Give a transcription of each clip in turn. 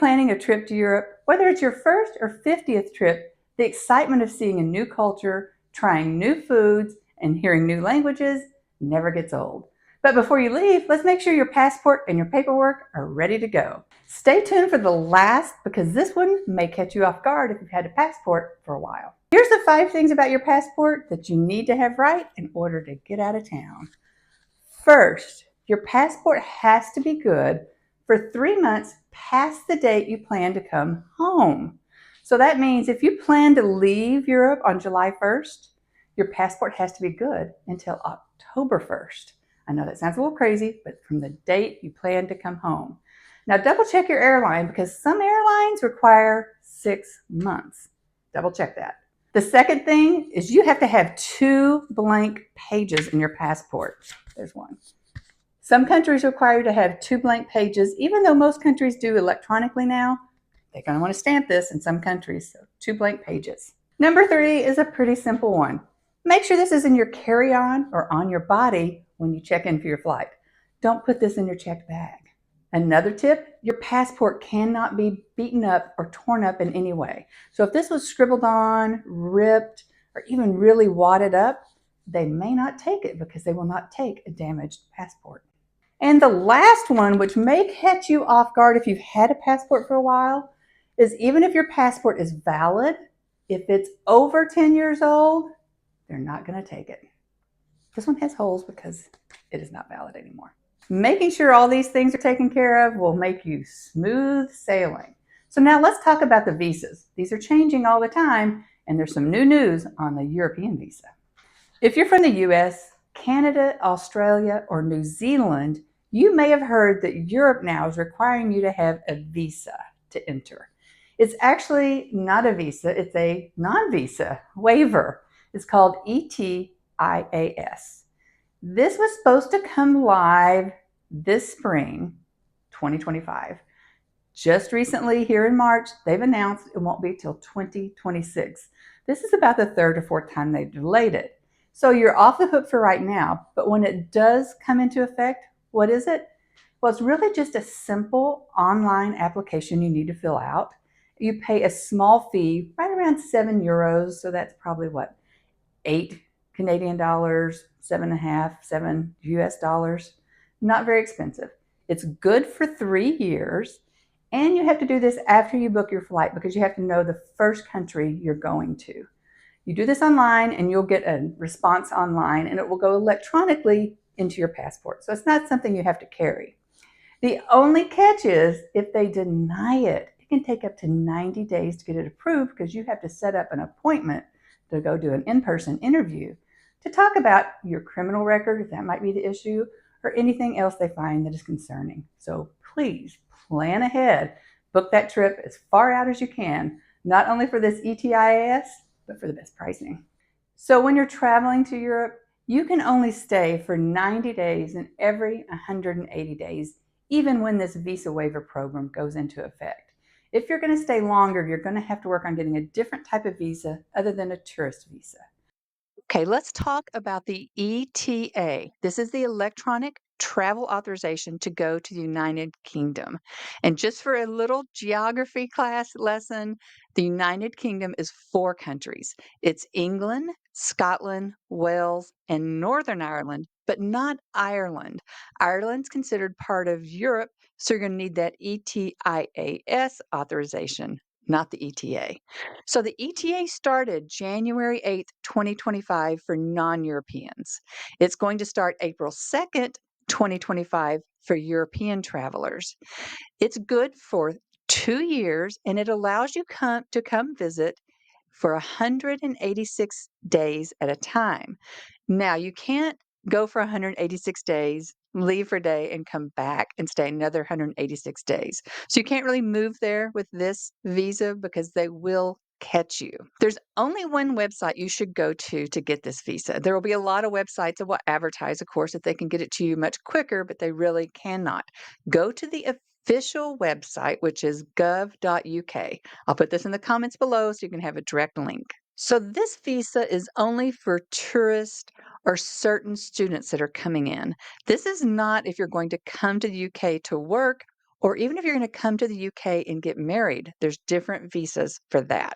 Planning a trip to Europe, whether it's your first or 50th trip, the excitement of seeing a new culture, trying new foods, and hearing new languages never gets old. But before you leave, let's make sure your passport and your paperwork are ready to go. Stay tuned for the last, because this one may catch you off guard if you've had a passport for a while. Here's the 5 things about your passport that you need to have right in order to get out of town. First, your passport has to be good for 3 months past the date you plan to come home. So that means if you plan to leave Europe on July 1st, your passport has to be good until October 1st. I know that sounds a little crazy, but from the date you plan to come home. Now double check your airline, because some airlines require 6 months. Double check that. The second thing is you have to have 2 blank pages in your passport. There's one. Some countries require you to have 2 blank pages, even though most countries do electronically now. They're going to want to stamp this in some countries, so 2 blank pages. Number 3 is a pretty simple one. Make sure this is in your carry-on or on your body when you check in for your flight. Don't put this in your checked bag. Another tip, your passport cannot be beaten up or torn up in any way. So if this was scribbled on, ripped, or even really wadded up, they may not take it because they will not take a damaged passport. And the last one, which may catch you off guard if you've had a passport for a while, is even if your passport is valid, if it's over 10 years old, they're not going to take it. This one has holes because it is not valid anymore. Making sure all these things are taken care of will make you smooth sailing. So now let's talk about the visas. These are changing all the time, and there's some new news on the European visa. If you're from the US, Canada, Australia, or New Zealand, you may have heard that Europe now is requiring you to have a visa to enter. It's actually not a visa, it's a non-visa waiver. It's called ETIAS. This was supposed to come live this spring, 2025. Just recently, here in March, they've announced it won't be till 2026. This is about the 3rd or 4th time they've delayed it. So you're off the hook for right now, but when it does come into effect, what is it? Well, it's really just a simple online application you need to fill out. You pay a small fee, right around €7, so that's probably what, 8 Canadian dollars, 7.5, 7 US dollars. Not very expensive. It's good for 3 years, and you have to do this after you book your flight because you have to know the first country you're going to. You do this online and you'll get a response online, and it will go electronically into your passport. So it's not something you have to carry. The only catch is if they deny it, it can take up to 90 days to get it approved because you have to set up an appointment to go do an in-person interview to talk about your criminal record, if that might be the issue, or anything else they find that is concerning. So please plan ahead. Book that trip as far out as you can, not only for this ETIAS, but for the best pricing. So when you're traveling to Europe, you can only stay for 90 days in every 180 days, even when this visa waiver program goes into effect. If you're going to stay longer, you're going to have to work on getting a different type of visa other than a tourist visa. Okay, let's talk about the ETA. This is the electronic travel authorization to go to the United Kingdom. And just for a little geography class lesson, the United Kingdom is 4 countries. It's England, Scotland, Wales, and Northern Ireland, but not Ireland. Ireland's considered part of Europe, so you're going to need that ETIAS authorization, not the ETA. So the ETA started January 8th, 2025 for non-Europeans. It's going to start April 2nd, 2025 for European travelers. It's good for 2 years, and it allows you to come visit for 186 days at a time. Now, you can't go for 186 days, leave for a day, and come back and stay another 186 days. So you can't really move there with this visa because they will catch you. There's only one website you should go to get this visa. There will be a lot of websites that will advertise, of course, that they can get it to you much quicker, but they really cannot. Go to the official website, which is gov.uk. I'll put this in the comments below so you can have a direct link. So this visa is only for tourists or certain students that are coming in. This is not if you're going to come to the UK to work Or even if you're going to come to the UK and get married, there's different visas for that.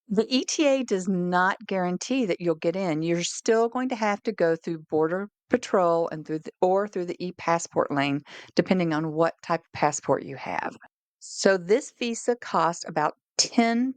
The ETA does not guarantee that you'll get in. You're still going to have to go through Border Patrol and through the e-passport lane, depending on what type of passport you have. So this visa costs about £10.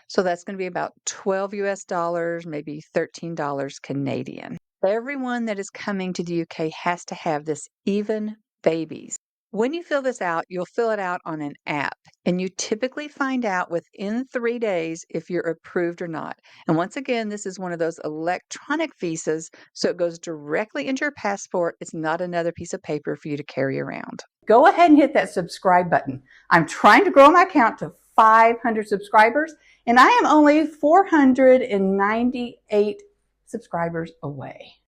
So that's going to be about 12 US dollars, maybe $13 Canadian. Everyone that is coming to the UK has to have this, even babies. When you fill this out, you'll fill it out on an app, and you typically find out within 3 days if you're approved or not. And once again, this is one of those electronic visas, so it goes directly into your passport. It's not another piece of paper for you to carry around. Go ahead and hit that subscribe button. I'm trying to grow my account to 500 subscribers, and I am only 498 subscribers away.